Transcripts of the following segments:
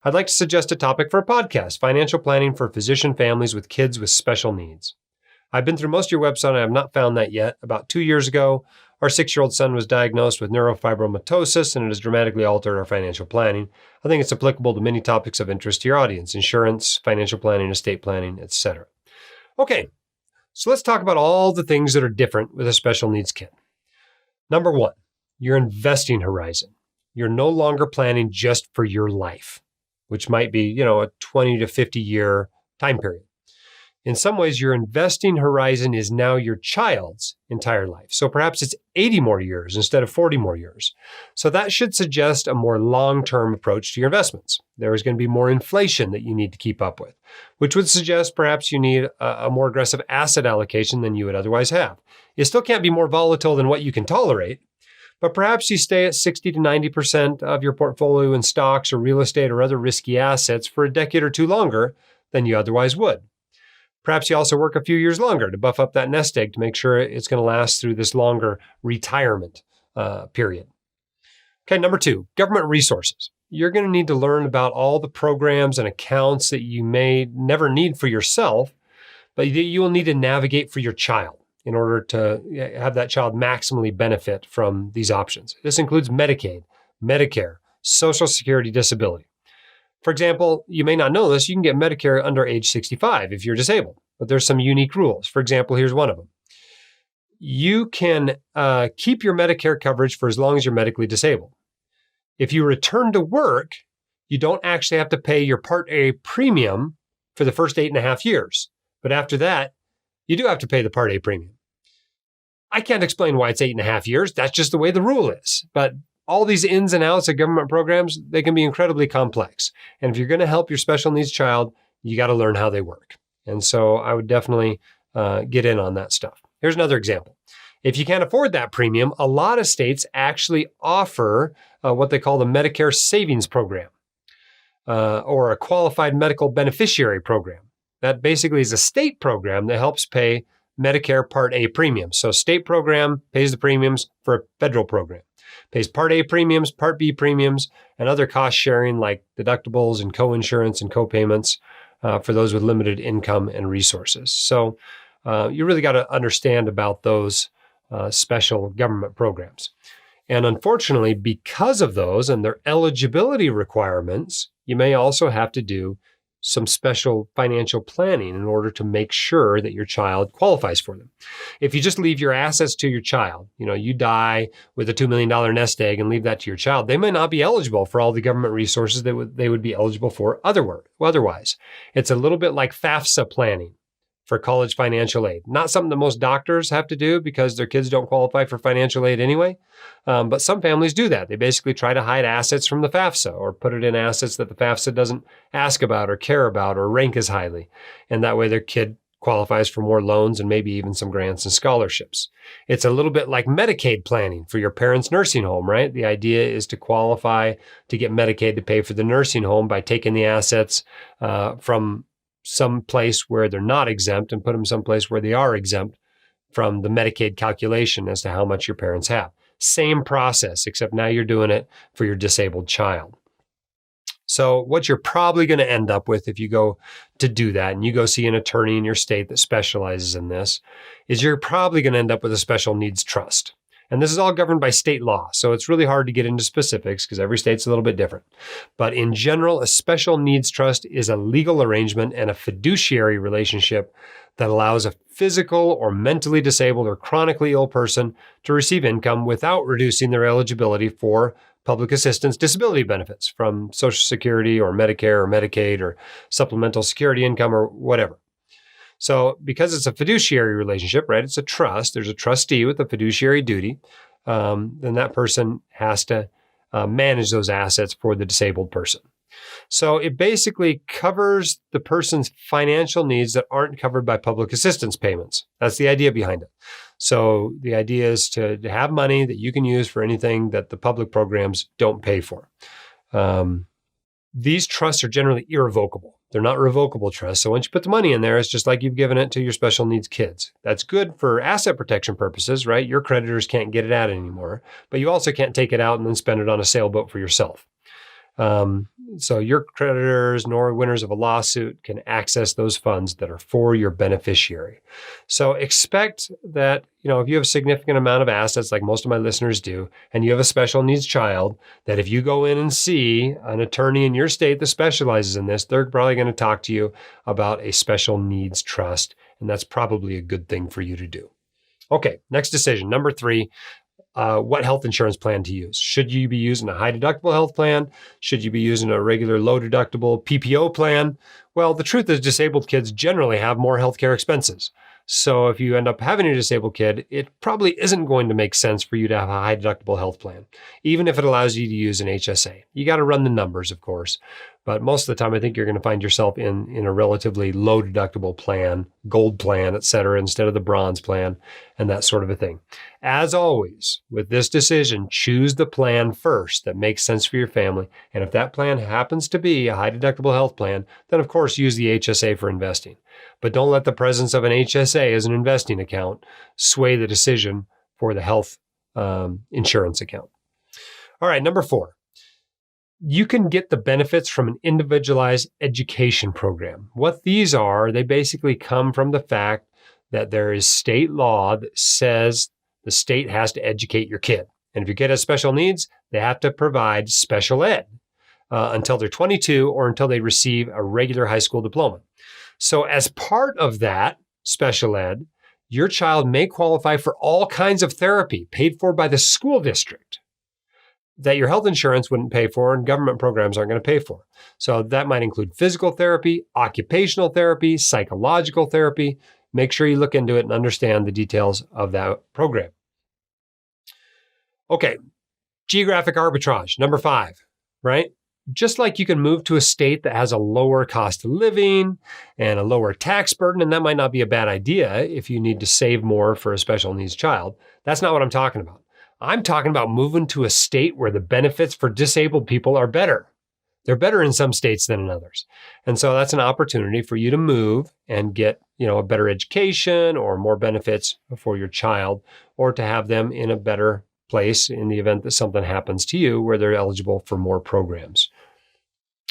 I'd like to suggest a topic for a podcast, financial planning for physician families with kids with special needs. I've been through most of your website and I have not found that yet. About 2 years ago, our 6-year-old son was diagnosed with neurofibromatosis and it has dramatically altered our financial planning. I think it's applicable to many topics of interest to your audience: insurance, financial planning, estate planning, etc. Okay, so let's talk about all the things that are different with a special needs kid. Number one, your investing horizon. You're no longer planning just for your life, which might be, a 20 to 50 year time period. In some ways, your investing horizon is now your child's entire life. So perhaps it's 80 more years instead of 40 more years. So that should suggest a more long-term approach to your investments. There is going to be more inflation that you need to keep up with, which would suggest perhaps you need a more aggressive asset allocation than you would otherwise have. It still can't be more volatile than what you can tolerate, but perhaps you stay at 60 to 90% of your portfolio in stocks or real estate or other risky assets for a decade or two longer than you otherwise would. Perhaps you also work a few years longer to buff up that nest egg to make sure it's going to last through this longer retirement period. Okay, number two, government resources. You're going to need to learn about all the programs and accounts that you may never need for yourself, but you will need to navigate for your child in order to have that child maximally benefit from these options. This includes Medicaid, Medicare, Social Security, disability. For example, you may not know this, you can get Medicare under age 65 if you're disabled, but there's some unique rules. For example, here's one of them. You can keep your Medicare coverage for as long as you're medically disabled. If you return to work, you don't actually have to pay your Part A premium for the first 8.5 years. But after that, you do have to pay the Part A premium. I can't explain why it's 8.5 years. That's just the way the rule is. But all these ins and outs of government programs, they can be incredibly complex. And if you're going to help your special needs child, you got to learn how they work. And so I would definitely get in on that stuff. Here's another example. If you can't afford that premium, a lot of states actually offer what they call the Medicare Savings Program or a Qualified Medical Beneficiary Program. That basically is a state program that helps pay Medicare Part A premiums. So state program pays the premiums for a federal program. Pays Part A premiums, Part B premiums, and other cost sharing like deductibles and co-insurance and co-payments for those with limited income and resources. So you really got to understand about those special government programs. And unfortunately, because of those and their eligibility requirements, you may also have to do some special financial planning in order to make sure that your child qualifies for them. If you just leave your assets to your child, you die with a $2 million nest egg and leave that to your child, they may not be eligible for all the government resources that they would be eligible for otherwise. It's a little bit like FAFSA planning for college financial aid. Not something that most doctors have to do because their kids don't qualify for financial aid anyway. But some families do that. They basically try to hide assets from the FAFSA or put it in assets that the FAFSA doesn't ask about or care about or rank as highly. And that way their kid qualifies for more loans and maybe even some grants and scholarships. It's a little bit like Medicaid planning for your parents' nursing home, right? The idea is to qualify to get Medicaid to pay for the nursing home by taking the assets from some place where they're not exempt and put them someplace where they are exempt from the Medicaid calculation as to how much your parents have. Same process, except now you're doing it for your disabled child. So what you're probably going to end up with if you go to do that and you go see an attorney in your state that specializes in this is you're probably going to end up with a special needs trust. And this is all governed by state law, so it's really hard to get into specifics because every state's a little bit different. But in general, a special needs trust is a legal arrangement and a fiduciary relationship that allows a physical or mentally disabled or chronically ill person to receive income without reducing their eligibility for public assistance disability benefits from Social Security or Medicare or Medicaid or supplemental security income or whatever. So because it's a fiduciary relationship, right? It's a trust. There's a trustee with a fiduciary duty. Then that person has to manage those assets for the disabled person. So it basically covers the person's financial needs that aren't covered by public assistance payments. That's the idea behind it. So the idea is to have money that you can use for anything that the public programs don't pay for. These trusts are generally irrevocable. They're not revocable trusts. So once you put the money in there, it's just like you've given it to your special needs kids. That's good for asset protection purposes, right? Your creditors can't get it out anymore, but you also can't take it out and then spend it on a sailboat for yourself. So your creditors nor winners of a lawsuit can access those funds that are for your beneficiary. So expect that, if you have a significant amount of assets, like most of my listeners do, and you have a special needs child, that if you go in and see an attorney in your state that specializes in this, they're probably going to talk to you about a special needs trust. And that's probably a good thing for you to do. Okay, next decision. Number 3. What health insurance plan to use. Should you be using a high deductible health plan? Should you be using a regular low deductible PPO plan? Well, the truth is disabled kids generally have more healthcare expenses. So if you end up having a disabled kid, it probably isn't going to make sense for you to have a high deductible health plan, even if it allows you to use an HSA. You got to run the numbers, of course. But most of the time, I think you're going to find yourself in a relatively low deductible plan, gold plan, et cetera, instead of the bronze plan and that sort of a thing. As always, with this decision, choose the plan first that makes sense for your family. And if that plan happens to be a high deductible health plan, then of course use the HSA for investing. But don't let the presence of an HSA as an investing account sway the decision for the health insurance account. All right, number 4. You can get the benefits from an individualized education program. What these are, they basically come from the fact that there is state law that says the state has to educate your kid. And if your kid has special needs, they have to provide special ed until they're 22 or until they receive a regular high school diploma. So as part of that special ed, your child may qualify for all kinds of therapy paid for by the school district that your health insurance wouldn't pay for and government programs aren't going to pay for. So that might include physical therapy, occupational therapy, psychological therapy. Make sure you look into it and understand the details of that program. Okay, geographic arbitrage, number 5, right? Just like you can move to a state that has a lower cost of living and a lower tax burden, and that might not be a bad idea if you need to save more for a special needs child. That's not what I'm talking about. I'm talking about moving to a state where the benefits for disabled people are better. They're better in some states than in others. And so that's an opportunity for you to move and get, a better education or more benefits for your child, or to have them in a better place in the event that something happens to you where they're eligible for more programs.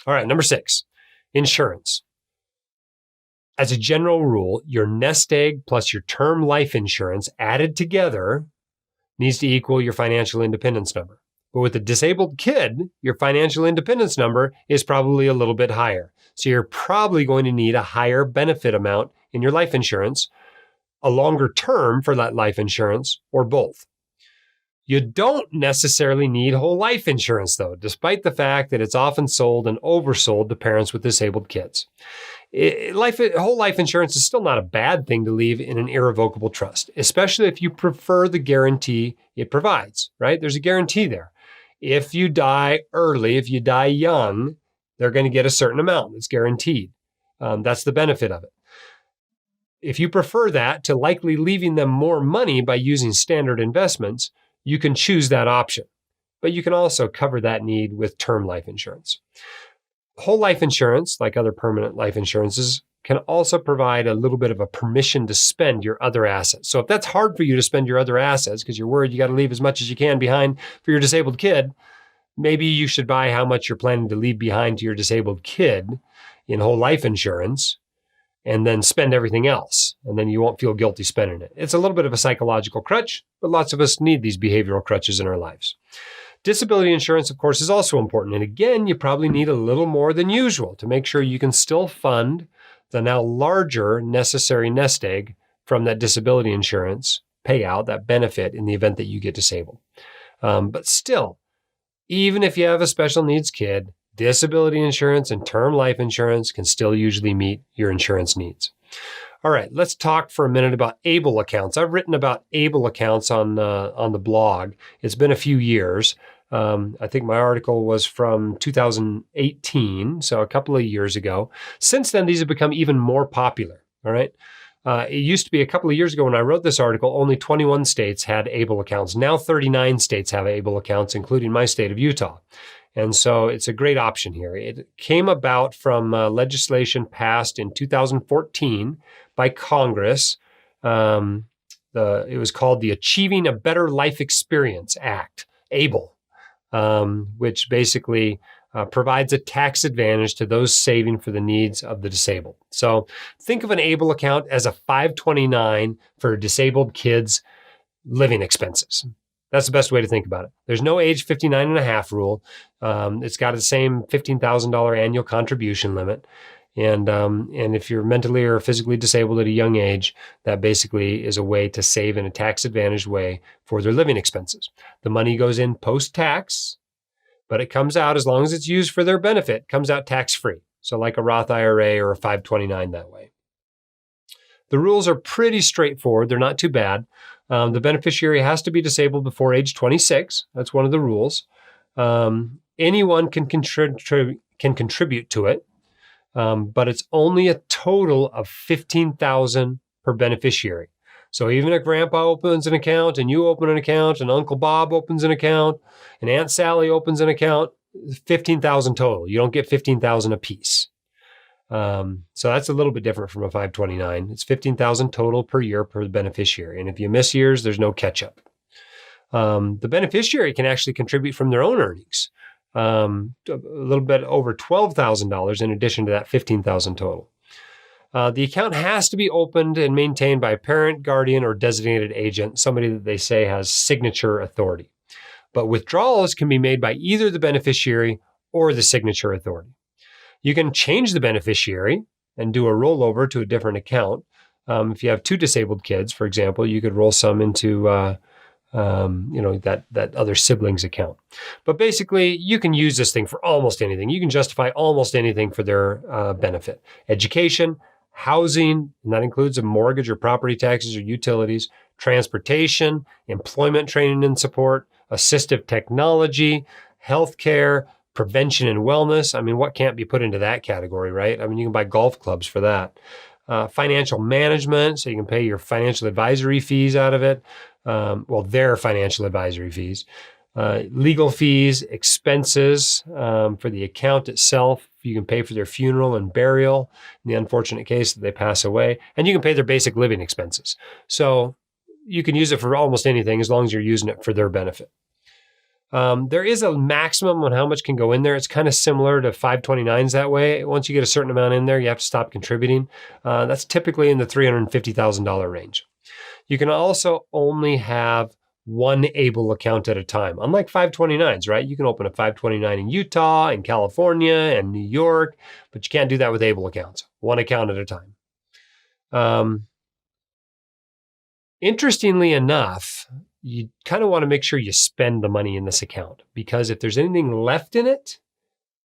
All right, number 6, insurance. As a general rule, your nest egg plus your term life insurance added together needs to equal your financial independence number. But with a disabled kid, your financial independence number is probably a little bit higher. So you're probably going to need a higher benefit amount in your life insurance, a longer term for that life insurance, or both. You don't necessarily need whole life insurance, though, despite the fact that it's often sold and oversold to parents with disabled kids. Whole life insurance is still not a bad thing to leave in an irrevocable trust, especially if you prefer the guarantee it provides, right? There's a guarantee there. If you die early, if you die young, they're going to get a certain amount that's guaranteed. That's the benefit of it. If you prefer that to likely leaving them more money by using standard investments, you can choose that option. But you can also cover that need with term life insurance. Whole life insurance, like other permanent life insurances, can also provide a little bit of a permission to spend your other assets. So if that's hard for you to spend your other assets because you're worried you got to leave as much as you can behind for your disabled kid, maybe you should buy how much you're planning to leave behind to your disabled kid in whole life insurance and then spend everything else. And then you won't feel guilty spending it. It's a little bit of a psychological crutch, but lots of us need these behavioral crutches in our lives. Disability insurance, of course, is also important. And again, you probably need a little more than usual to make sure you can still fund the now larger necessary nest egg from that disability insurance payout, that benefit in the event that you get disabled. But still, even if you have a special needs kid, disability insurance and term life insurance can still usually meet your insurance needs. All right, let's talk for a minute about ABLE accounts. I've written about ABLE accounts on the blog. It's been a few years. I think my article was from 2018, so a couple of years ago. Since then, these have become even more popular. All right. It used to be a couple of years ago when I wrote this article, only 21 states had ABLE accounts. Now 39 states have ABLE accounts, including my state of Utah. And so it's a great option here. It came about from legislation passed in 2014 by Congress. It was called the Achieving a Better Life Experience Act, ABLE, which basically provides a tax advantage to those saving for the needs of the disabled. So think of an ABLE account as a 529 for disabled kids' living expenses. That's the best way to think about it. There's no age 59 and a half rule. It's got the same $15,000 annual contribution limit. And if you're mentally or physically disabled at a young age, that basically is a way to save in a tax-advantaged way for their living expenses. The money goes in post-tax, but it comes out, as long as it's used for their benefit, comes out tax-free. So like a Roth IRA or a 529 that way. The rules are pretty straightforward. They're not too bad. The beneficiary has to be disabled before age 26. That's one of the rules. Anyone can contribute to it, but it's only a total of $15,000 per beneficiary. So even if Grandpa opens an account and you open an account and Uncle Bob opens an account and Aunt Sally opens an account, $15,000 total. You don't get $15,000 apiece. So that's a little bit different from a 529. It's $15,000 total per year per beneficiary. And if you miss years, there's no catch up. The beneficiary can actually contribute from their own earnings, a little bit over $12,000 in addition to that $15,000 total. The account has to be opened and maintained by a parent, guardian, or designated agent, somebody that they say has signature authority. But withdrawals can be made by either the beneficiary or the signature authority. You can change the beneficiary and do a rollover to a different account. If you have two disabled kids, for example, you could roll some into that other sibling's account. But basically, you can use this thing for almost anything. You can justify almost anything for their benefit. Education, housing, and that includes a mortgage or property taxes or utilities, transportation, employment training and support, assistive technology, healthcare, prevention and wellness. I mean, what can't be put into that category, right? I mean, you can buy golf clubs for that. Financial management, so you can pay your financial advisory fees out of it. Their financial advisory fees. Legal fees, expenses for the account itself. You can pay for their funeral and burial in the unfortunate case that they pass away. And you can pay their basic living expenses. So you can use it for almost anything as long as you're using it for their benefit. There is a maximum on how much can go in there. It's kind of similar to 529s that way. Once you get a certain amount in there, you have to stop contributing. That's typically in the $350,000 range. You can also only have one ABLE account at a time. Unlike 529s, right? You can open a 529 in Utah, in California, and New York, but you can't do that with ABLE accounts. One account at a time. Interestingly enough, you kind of want to make sure you spend the money in this account, because if there's anything left in it,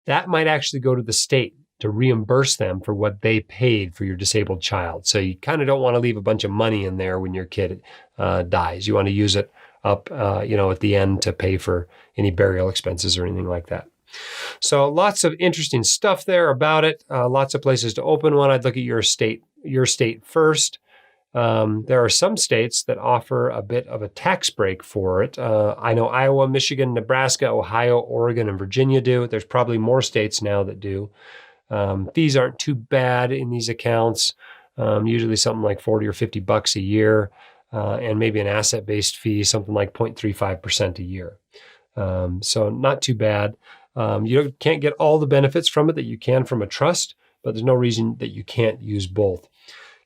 that might actually go to the state to reimburse them for what they paid for your disabled child. So you kind of don't want to leave a bunch of money in there when your kid dies. You want to use it up, at the end to pay for any burial expenses or anything like that. So lots of interesting stuff there about it. Lots of places to open one. I'd look at your state first. There are some states that offer a bit of a tax break for it. I know Iowa, Michigan, Nebraska, Ohio, Oregon, and Virginia do. There's probably more states now that do. Fees aren't too bad in these accounts. Usually something like $40 or $50 a year, and maybe an asset-based fee, something like 0.35% a year. So not too bad. You can't get all the benefits from it that you can from a trust, but there's no reason that you can't use both.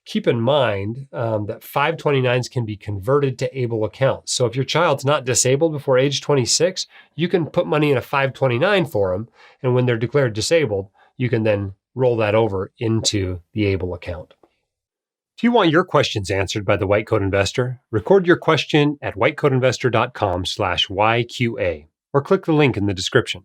Keep in mind that 529s can be converted to ABLE accounts. So if your child's not disabled before age 26, you can put money in a 529 for them. And when they're declared disabled, you can then roll that over into the ABLE account. If you want your questions answered by the White Coat Investor, record your question at whitecoatinvestor.com/YQA or click the link in the description.